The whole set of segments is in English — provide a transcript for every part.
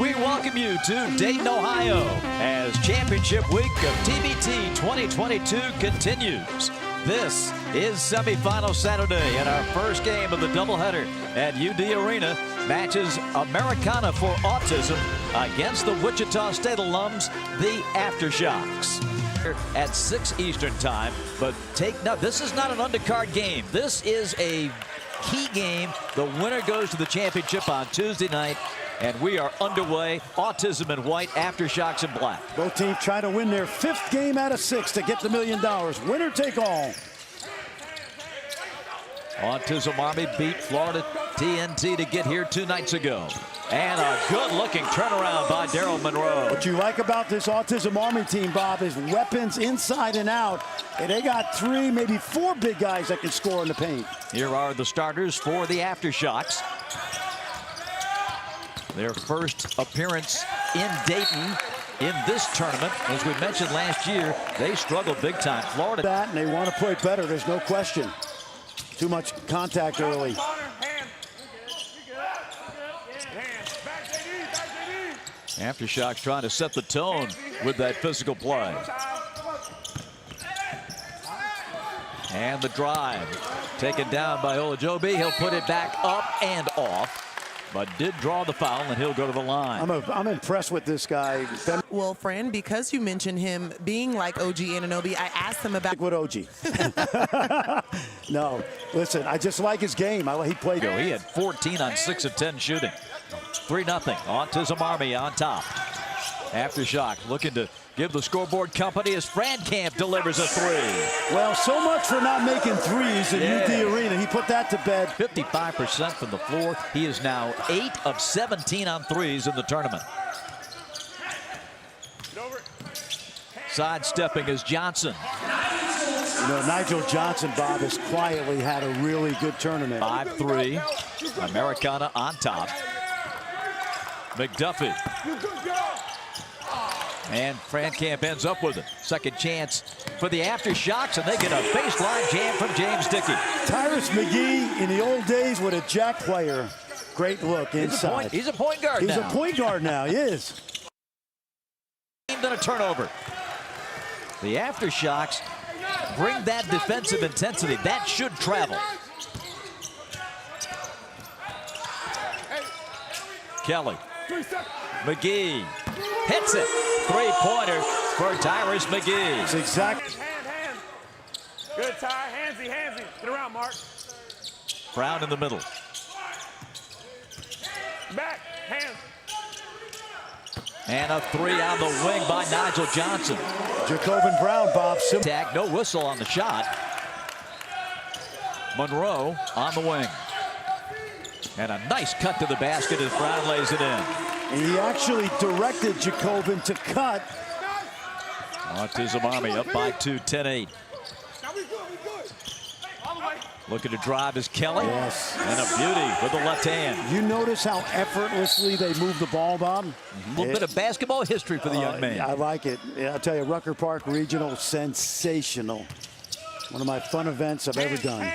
We welcome you to Dayton, Ohio, as championship week of TBT 2022 continues. This is semifinal Saturday, and our first game of the doubleheader at UD Arena matches Americana for Autism against the Wichita State alums, the Aftershocks. At 6 Eastern time, but take note, this is not an undercard game. This is a key game. The winner goes to the championship on Tuesday night, and we are underway. Autism in white, Aftershocks in black. Both teams trying to win their 5th game out of 6 to get the $1 million. Winner take all. Autism Army beat Florida TNT to get here 2 nights ago. And a good-looking turnaround by Daryl Monroe. What you like about this Autism Army team, Bob, is weapons inside and out. And they got 3, maybe 4 big guys that can score in the paint. Here are the starters for the Aftershocks. Their first appearance in Dayton in this tournament. As we mentioned last year, they struggled big time. Florida. That, and they want to play better, there's no question. Too much contact early. Aftershocks trying to set the tone with that physical play. And the drive taken down by Olajobi. He'll put it back up and off, but did draw the foul, and he'll go to the line. I'm impressed with this guy. Well, friend, because you mentioned him being like OG Anunoby, I asked him about what OG. No, listen, I just like his game. He played. He had 14 on 6 of 10 shooting. 3-0. Autism Army on top. Aftershocks looking to give the scoreboard company as Frankamp delivers a 3. Well, so much for not making threes in UD Arena. He put that to bed. 55% from the floor. He is now 8 of 17 on threes in the tournament. Sidestepping is Johnson. You know, Nigel Johnson, Bob, has quietly had a really good tournament. 5-3. Americana on top. McDuffie. And Frankamp ends up with it. Second chance for the Aftershocks, and they get a baseline jam from James Dickey. Tyrus McGee, in the old days, with a jack player. Great look inside. He's a point guard now. He's a point guard now, he is. Then a turnover. The Aftershocks bring that defensive intensity. That should travel. Kelly. McGee hits it. 3-pointer for Tyrus McGee. It's exactly. Hand. Good, Ty. Handsy. Get around, Mark. Brown in the middle. Back. Hands. And a 3 on the wing by Nigel Johnson. Jacobin Brown, Bob. Tag, no whistle on the shot. Monroe on the wing. And a nice cut to the basket as Brown lays it in. And he actually directed Jacobin to cut. Autism Army up by 2, 10-8. Looking to drive is Kelly. Yes. And a beauty with the left hand. You notice how effortlessly they move the ball, Bob? A little bit of basketball history for the young man. I like it. Yeah, I'll tell you, Rucker Park Regional, sensational. One of my fun events I've ever done.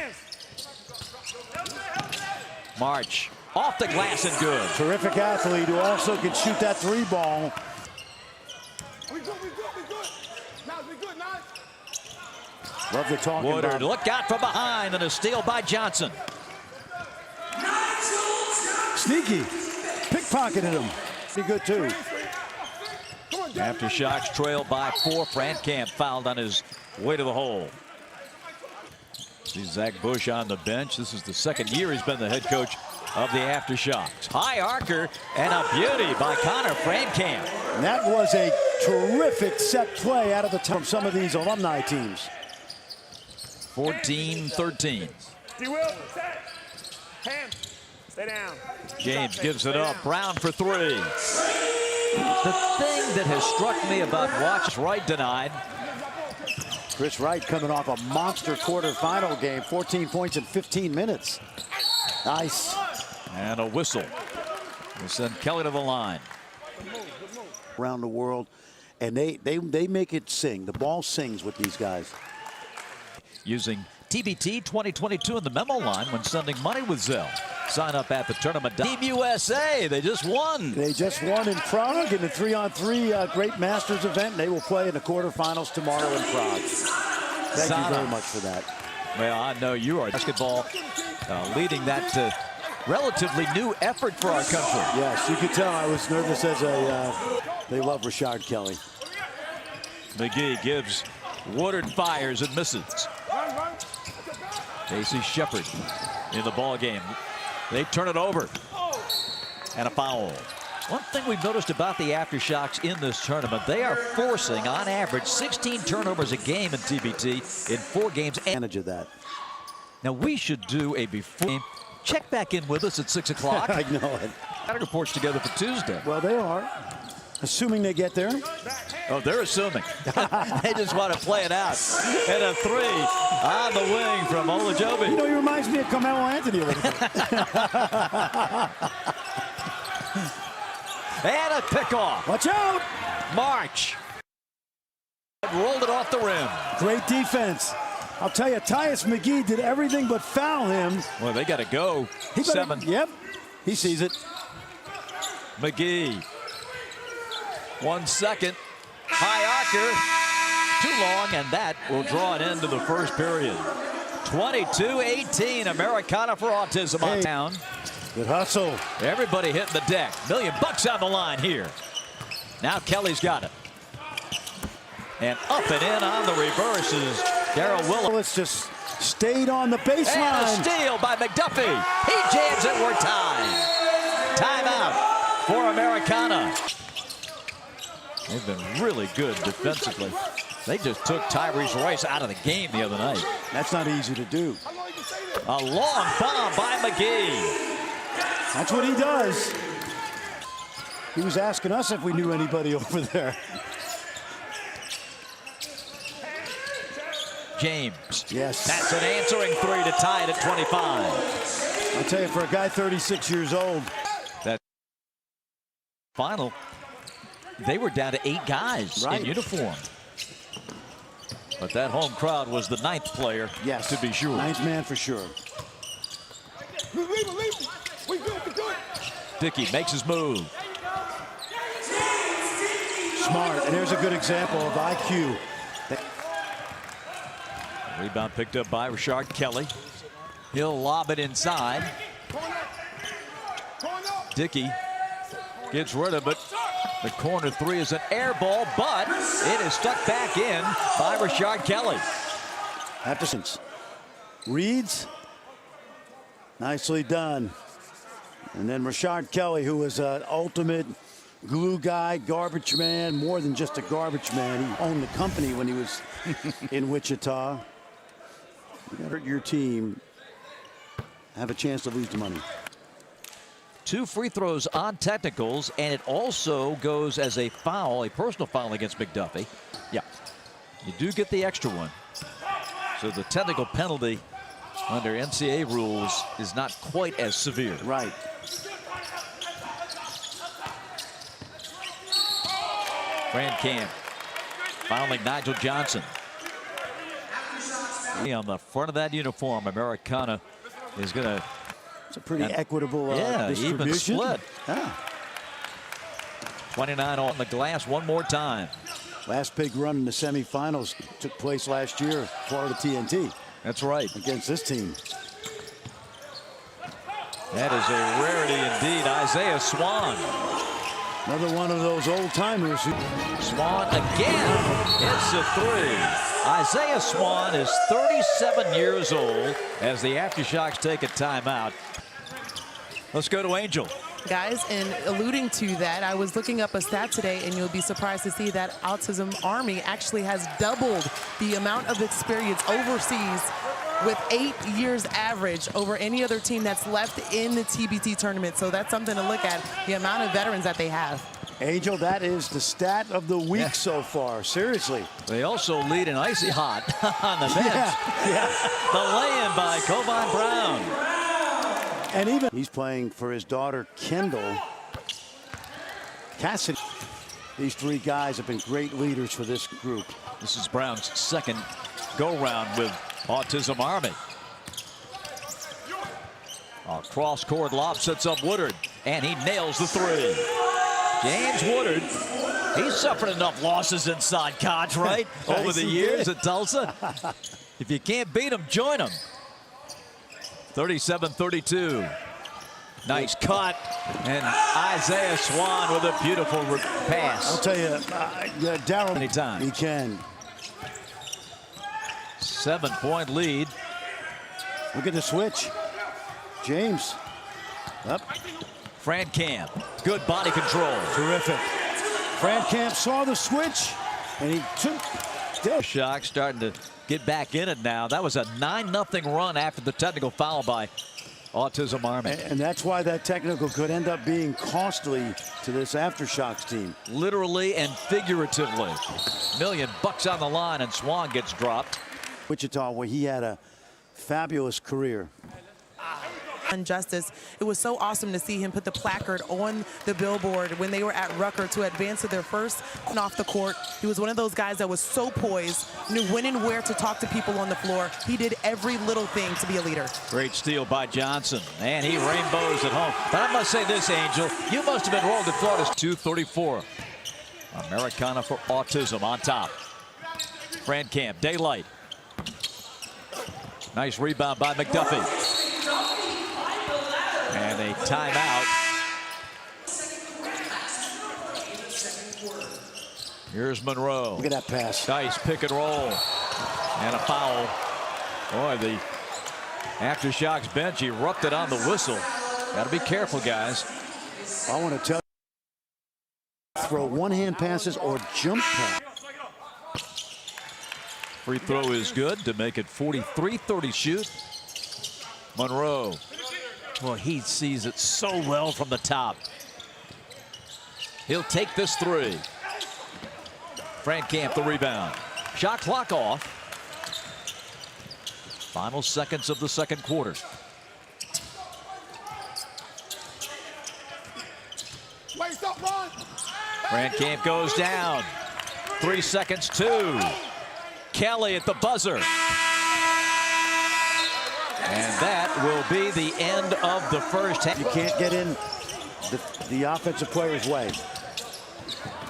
March off the glass and good. Terrific athlete who also can shoot that 3 ball. We good. Love the talking. Woodard, look out from behind, and a steal by Johnson. Sneaky. Pickpocketed him. Be good too. Aftershocks trail by 4. Frankamp fouled on his way to the hole. See Zach Bush on the bench. This is the 2nd year he's been the head coach of the Aftershocks. High arcer and a beauty by Connor Frankamp. And that was a terrific set play out of the top from some of these alumni teams. 14-13. You will. Set. Hands. Stay down. James gives it up. Brown for 3. The thing that has struck me about Watch Wright denied. Chris Wright coming off a monster quarterfinal game, 14 points in 15 minutes. Nice. And a whistle. We'll send Kelly to the line. Around the world, and they make it sing. The ball sings with these guys. Using TBT 2022 in the memo line when sending money with Zelle. Sign up at the tournament. Team USA, they just won. They just won in Prague in the 3-on-3 Great Masters event. They will play in the quarterfinals tomorrow in Prague. Thank you very much for that. Well, I know you are. Basketball leading that relatively new effort for our country. Yes, you could tell I was nervous as they love Rashard Kelly. McGee gives, Woodard fires and misses. Casey Shepard in the ball game. They turn it over. And a foul. One thing we've noticed about the Aftershocks in this tournament, they are forcing, on average, 16 turnovers a game in TBT in 4 games. Advantage of that. Now, we should do a before game. Check back in with us at 6 o'clock. I know it. Reports together for Tuesday. Well, they are. Assuming they get there. Oh, they're assuming. They just want to play it out. And a 3 on the wing from Olajobi. You know, he reminds me of Carmelo Anthony a little bit. And a pickoff. Watch out. March. Rolled it off the rim. Great defense. I'll tell you, Tyus McGee did everything but foul him. Well, they got to go. He better, 7. Yep. He sees it. McGee. 1 second. High archer. Too long, and that will draw an end to the first period. 22-18. Americana for Autism on town. Good hustle. Everybody hitting the deck. $1 million on the line here. Now Kelly's got it. And up and in on the reverse is Darrell Willis. Just stayed on the baseline. And a steal by McDuffie. He jams it. We're tied. Timeout for Americana. They've been really good defensively. They just took Tyrese Royce out of the game the other night. That's not easy to do. A long bomb by McGee. That's what he does. He was asking us if we knew anybody over there. James. Yes. That's an answering 3 to tie it at 25. I'll tell you, for a guy 36 years old. That final, they were down to 8 guys in uniform. But that home crowd was the 9th player, yes, to be sure. 9th man for sure. Dickey makes his move. Smart, and there's a good example of IQ. Rebound picked up by Rashard Kelly. He'll lob it inside. Dickey gets rid of it. The corner 3 is an air ball, but it is stuck back in by Rashard Kelly. Aftershocks. Reads. Nicely done. And then Rashard Kelly, who was an ultimate glue guy, garbage man, more than just a garbage man. He owned the company when he was in Wichita. You got to hurt your team, have a chance to lose the money. 2 free throws on technicals, and it also goes as a foul, a personal foul against McDuffie. Yeah, you do get the extra one. So the technical penalty under NCAA rules is not quite as severe. Right. Fran Camp fouling Nigel Johnson. On the front of that uniform, Americana is going to. It's a pretty equitable even distribution. split. Yeah. 29 on the glass one more time. Last big run in the semifinals took place last year, Florida TNT. That's right. Against this team. That is a rarity indeed. Isaiah Swan. Another one of those old timers. Swan again. It's a 3. Isaiah Swan is 37 years old as the Aftershocks take a timeout. Let's go to Angel. Guys, and alluding to that, I was looking up a stat today, and you'll be surprised to see that Autism Army actually has doubled the amount of experience overseas with 8 years average over any other team that's left in the TBT tournament. So that's something to look at, the amount of veterans that they have. Angel, that is the stat of the week so far. Seriously. They also lead in icy hot on the bench. The lay-in by Kovan Brown. And even he's playing for his daughter, Kendall. Cassidy. These 3 guys have been great leaders for this group. This is Brown's second go-round with Autism Army. A cross-court lob sets up Woodard, and he nails the three. James Woodard, he's suffered enough losses inside Koch, right? Over the years at Tulsa. If you can't beat him, join him. 37-32. Nice cut, and Isaiah Swan with a beautiful pass. I'll tell you, Darryl, anytime he can. 7-point lead. Look at the switch. James. Up. Frankamp, good body control. Terrific. Frankamp saw the switch, and he took. Shock starting to get back in it now. That was a 9-0 run after the technical foul by Autism Army. And that's why that technical could end up being costly to this Aftershocks team. Literally and figuratively. $1 million on the line, and Swan gets dropped. Wichita, where he had a fabulous career. Injustice. It was so awesome to see him put the placard on the billboard when they were at Rucker to advance to their first and off the court. He was one of those guys that was so poised, knew when and where to talk to people on the floor. He did every little thing to be a leader. Great steal by Johnson, and he rainbows at home. But I must say this, Angel, you must have been rolled at Florida's 2:34. Americana for Autism on top. Frankamp, daylight. Nice rebound by McDuffie. And a timeout. Here's Monroe. Look at that pass. Nice pick and roll. And a foul. Boy, the Aftershocks bench erupted on the whistle. Got to be careful, guys. I want to tell you, throw one-hand passes or jump pass. Free throw is good to make it 43-30 shoot. Monroe. Well, he sees it so well from the top. He'll take this three. Frankamp the rebound. Shot clock off. Final seconds of the second quarter. Frankamp goes down. 3 seconds, 2. Kelly at the buzzer. And that will be the end of the first half. You can't get in the offensive player's way.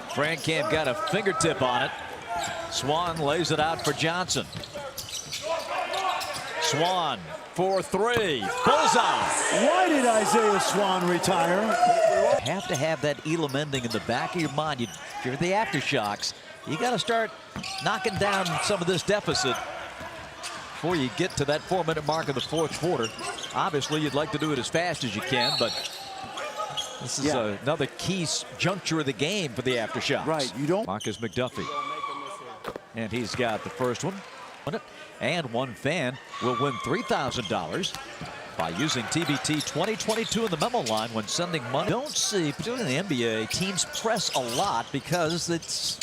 Frankamp got a fingertip on it. Swan lays it out for Johnson. Swan for 3. Bullseye. Why did Isaiah Swan retire? You have to have that Elam ending in the back of your mind. If you're the Aftershocks, you got to start knocking down some of this deficit before you get to that 4-minute mark of the fourth quarter. Obviously, you'd like to do it as fast as you can, but this is another key juncture of the game for the Aftershocks. Right, you don't. Marcus McDuffie. And he's got the first one. And one fan will win $3,000 by using TBT 2022 in the memo line when sending money. Don't see, particularly in the NBA, teams press a lot because it's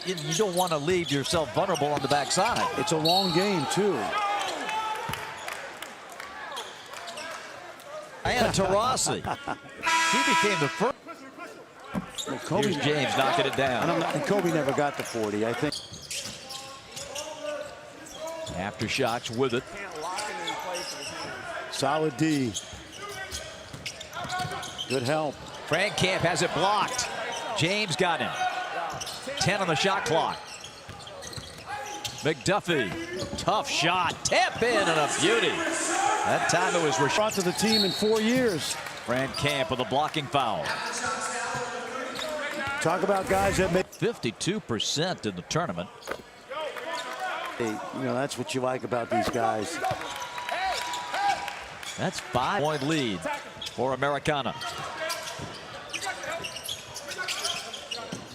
you don't want to leave yourself vulnerable on the backside. It's a long game, too. And Taurasi. He became the first. Well, Kobe, here's James knocking it down. And Kobe never got to 40, I think. Aftershocks with it. Solid D. Good help. Frankamp has it blocked. James got him. 10 on the shot clock. McDuffie, tough shot, tap in and a beauty. That time it was brought to the team in 4 years. Frankamp with a blocking foul. Talk about guys that make 52% in the tournament. Hey, you know, that's what you like about these guys. That's 5-point lead for Americana.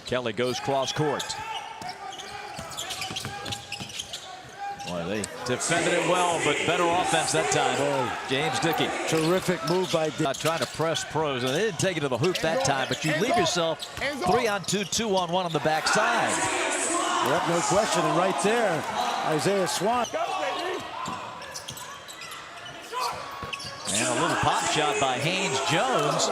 Kelly goes cross court. Boy, they defended it well, but better offense that time. James Dickey. Terrific move by Dickey. Trying to press pros, and they didn't take it to the hoop that time, but you leave yourself 3-on-2, 2-on-1 on the backside. Yep, no question. And right there, Isaiah Swan. And a little pop shot by Haynes Jones.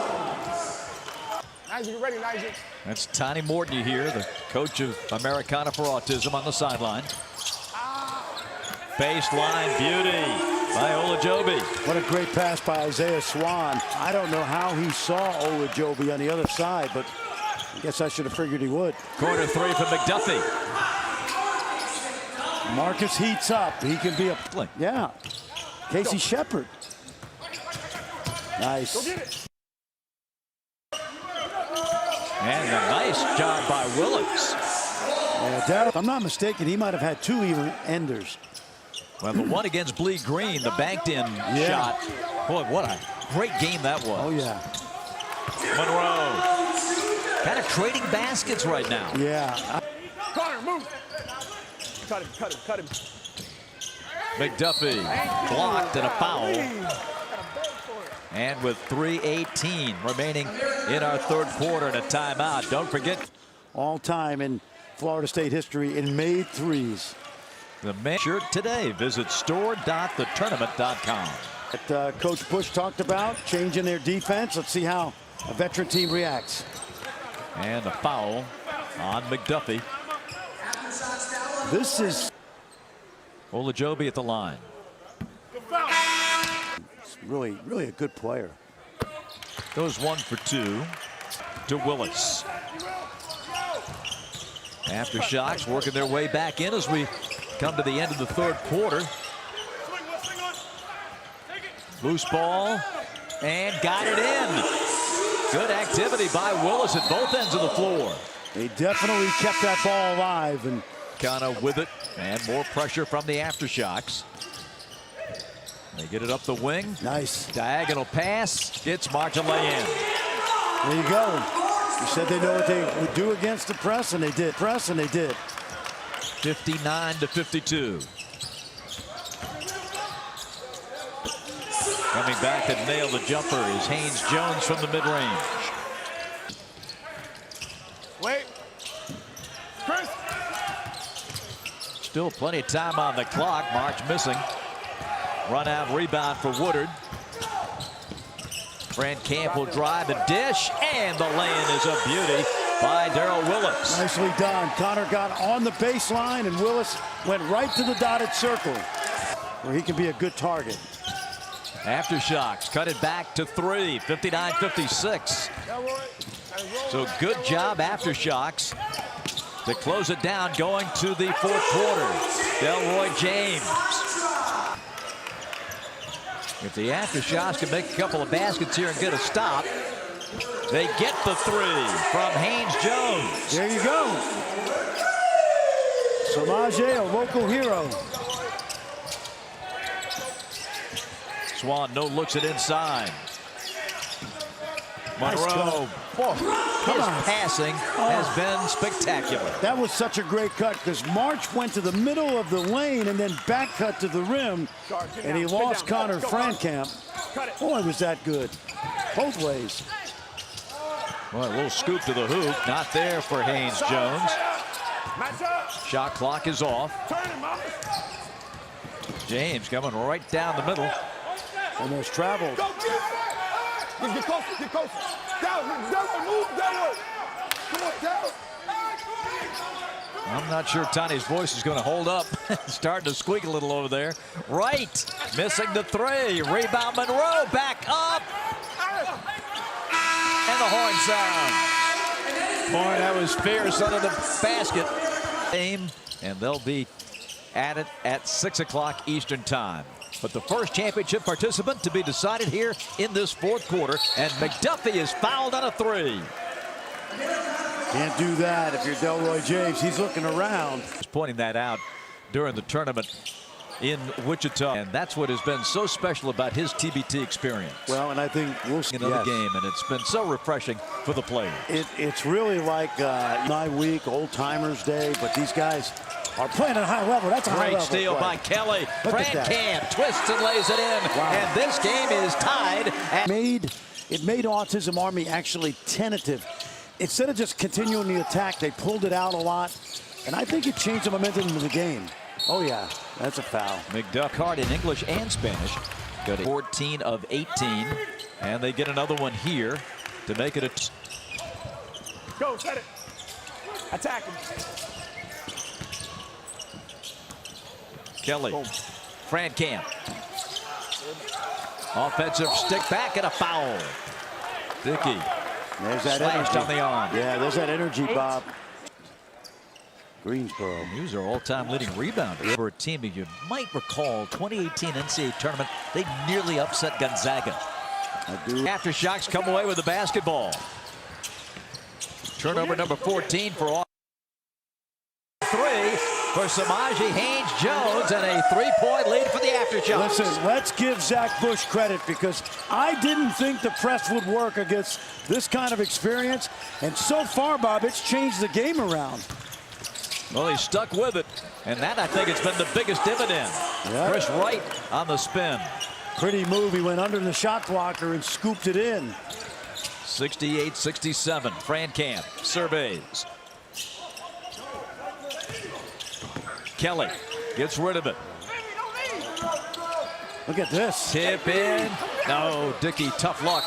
Nigel, you ready, Nigel? That's Tony Morton here, the coach of Americana for Autism on the sideline. Baseline beauty by Olajobi. What a great pass by Isaiah Swan. I don't know how he saw Olajobi on the other side, but I guess I should have figured he would. Corner three from McDuffie. Marcus heats up. He can be a... Yeah. Casey Shepard. Nice. And a nice job by Willis. Yeah, if I'm not mistaken, he might have had 2 even enders. Well, the one against Bleed Green, the banked-in shot. Boy, what a great game that was. Oh, yeah. Monroe. Kind of trading baskets right now. Yeah. Connor, move. Cut him. McDuffie blocked and a foul. And with 3:18 remaining in our third quarter and a timeout. Don't forget. All time in Florida State history in made threes. The man shirt today. Visit store.thetournament.com. That Coach Bush talked about, changing their defense. Let's see how a veteran team reacts. And a foul on McDuffie. This is Olajobi at the line. really a good player. Goes 1 for 2 to Willis. Aftershocks working their way back in as we come to the end of the third quarter. Loose ball and got it in. Good activity by Willis at both ends of the floor. They definitely kept that ball alive. And kind of with it, and more pressure from the Aftershocks. They get it up the wing. Nice. Diagonal pass. It's margin lay-in. There you go. You said they know what they would do against the press, and they did. 59-52. Coming back to nail the jumper is Haynes Jones from the mid-range. Wait. Chris. Still plenty of time on the clock. March missing. Run out rebound for Woodard. Fran Camp will drive and dish, and the lay-in is a beauty by Darrell Willis. Nicely done. Connor got on the baseline, and Willis went right to the dotted circle, where he can be a good target. Aftershocks cut it back to 3, 59-56. So good job, Aftershocks, to close it down going to the fourth quarter. Delroy James. If the Aftershocks can make a couple of baskets here and get a stop, they get the 3 from Haynes Jones. There you go. Samaje, a local hero. Swan no looks it inside. Monroe. His passing has been spectacular. That was such a great cut because March went to the middle of the lane and then back cut to the rim, and he lost Connor Frankamp. Boy, was that good. Both ways. Well, a little scoop to the hoop. Not there for Haynes Jones. Shot clock is off. James coming right down the middle. Almost traveled. Get closer, get closer. Down, move down. Come on, down. I'm not sure Tony's voice is going to hold up. Starting to squeak a little over there. Right, missing the 3. Rebound Monroe, back up. And the horn sound. Boy, that was fierce under the basket. And they'll be at it at 6 o'clock Eastern time. But the first championship participant to be decided here in this fourth quarter, and McDuffie is fouled on a 3. Can't do that if you're Delroy James. He's looking around. He's pointing that out during the tournament in Wichita, and that's what has been so special about his TBT experience. Well, and I think we'll see another game, and it's been so refreshing for the players. It's really like my week, old timers day, but these guys are playing at a high level. That's a high level. Great steal by Kelly. Fran Camp twists and lays it in. Wow. And this game is tied. It made Autism Army actually tentative. Instead of just continuing the attack, they pulled it out a lot. And I think it changed the momentum of the game. Oh, yeah, that's a foul. McDuff card in English and Spanish. Got 14 of 18. And they get another one here to make it a... Go, set it. Attack him. Kelly. Camp. Offensive stick back and a foul. Dickey. There's that slashed energy on the arm. Yeah, there's that energy, Bob. Greensboro. He's our all-time leading rebounder for a team that you might recall 2018 NCAA tournament. They nearly upset Gonzaga. Aftershocks come away with the basketball. Turnover number 14 for three for Samaje Haynes-Jones, and a three-point lead for the Aftershocks. Listen, let's give Zach Bush credit, because I didn't think the press would work against this kind of experience. And so far, Bob, it's changed the game around. Well, he's stuck with it, and that, I think, has been the biggest dividend. Yeah. Chris Wright on the spin. Pretty move. He went under the shot blocker and scooped it in. 68-67. Camp surveys. Kelly gets rid of it. Look at this. Tip in. No, Dickey, tough luck.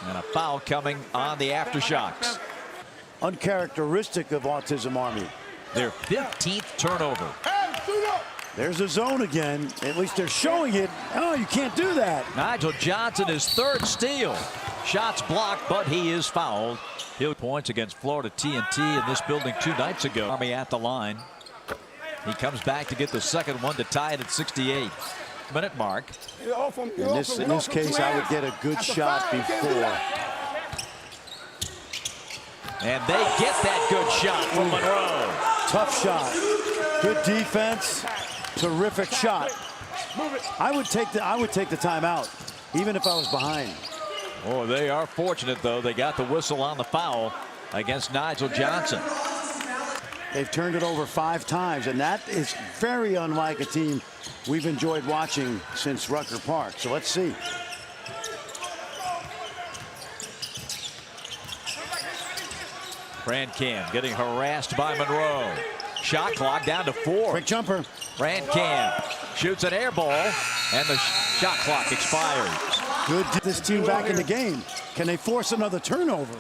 And a foul coming on the Aftershocks. Uncharacteristic of Autism Army. Their 15th turnover. There's a zone again. At least they're showing it. Oh, you can't do that. Nigel Johnson, his third steal. Shots blocked, but he is fouled. He'll points against Florida TNT in this building 2 nights ago. Army at the line. He comes back to get the second one to tie it at 68-minute mark. In this case, I would get a good shot before. And they get that good shot from Monroe. Tough shot. Good defense. Terrific shot. I would take the timeout, even if I was behind. Oh, they are fortunate, though. They got the whistle on the foul against Nigel Johnson. They've turned it over 5 times, and that is very unlike a team we've enjoyed watching since Rucker Park. So let's see. Camp getting harassed by Monroe. Shot clock down to 4. Quick jumper. Camp shoots an air ball, and the shot clock expires. Good. This team back in the game. Can they force another turnover?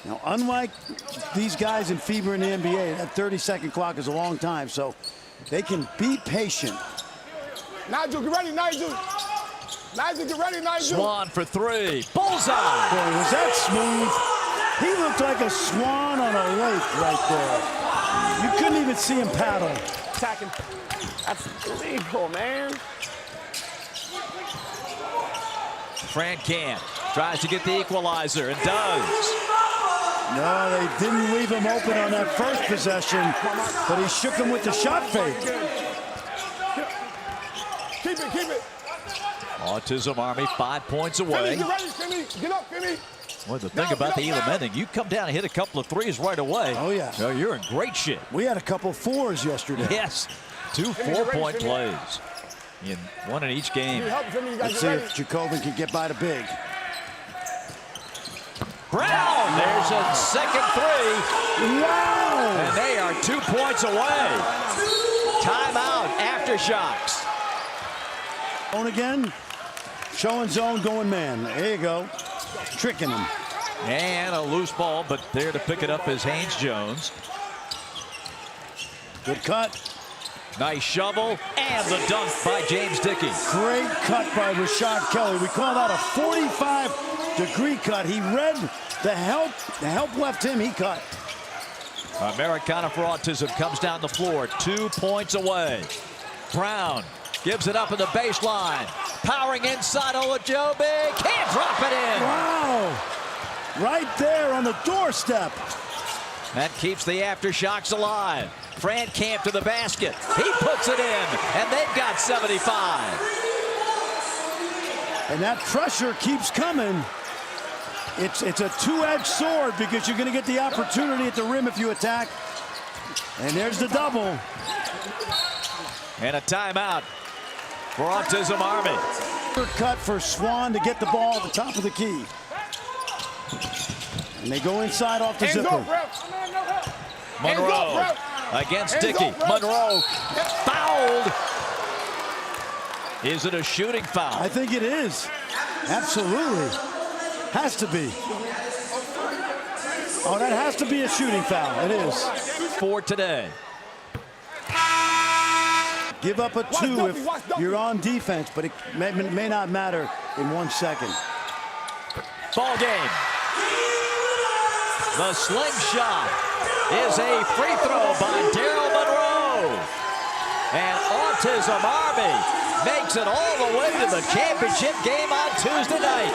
Now, unlike these guys in FIBA in the NBA, that 30-second clock is a long time, so they can be patient. Nigel, get ready, Nigel. Nigel, get ready, Nigel. Swan for 3. Bullseye. Boy, was that smooth. He looked like a swan on a lake right there. You couldn't even see him paddle. Attacking. That's illegal, man. Camp tries to get the equalizer and does. No, they didn't leave him open on that first possession, but he shook him with the shot fake. Keep it. Autism Army 5 points away. Get ready, Timmy. Get up, Timmy. Well, the thing about the Elam ending, you come down and hit a couple of threes right away. Oh, yeah. So you're in great shape. We had a couple 4s yesterday. Yes, 2 4-point plays. One in each game. Let's see if Jacobin can get by the big. Brown, there's a second 3. Wow! And they are 2 points away. Timeout, Aftershocks. Zone again. Showing zone, going man. There you go. Tricking him. And a loose ball, but there to pick it up is Haynes-Jones. Good cut. Nice shovel, and the dunk by James Dickey. Great cut by Rashad Kelly. We call that a 45-degree cut. He read the help. The help left him. He cut. Americana for Autism comes down the floor, 2 points away. Brown gives it up in the baseline. Powering inside Olajobi. Can't drop it in. Wow. Right there on the doorstep. That keeps the Aftershocks alive. Camp to the basket. He puts it in, and they've got 75. And that pressure keeps coming. It's a two-edged sword, because you're going to get the opportunity at the rim if you attack. And there's the double. And a timeout for Autism Army. Cut for Swan to get the ball at the top of the key. And they go inside off the zipper. Monroe against Dickey. Monroe fouled. Is it a shooting foul? I think it is. Absolutely. Has to be. Oh, that has to be a shooting foul. It is. For today. Give up a 2 if you're on defense, but it may not matter in 1 second. Ball game. The slingshot is a free throw by Daryl Monroe. And Autism Army makes it all the way to the championship game on Tuesday night.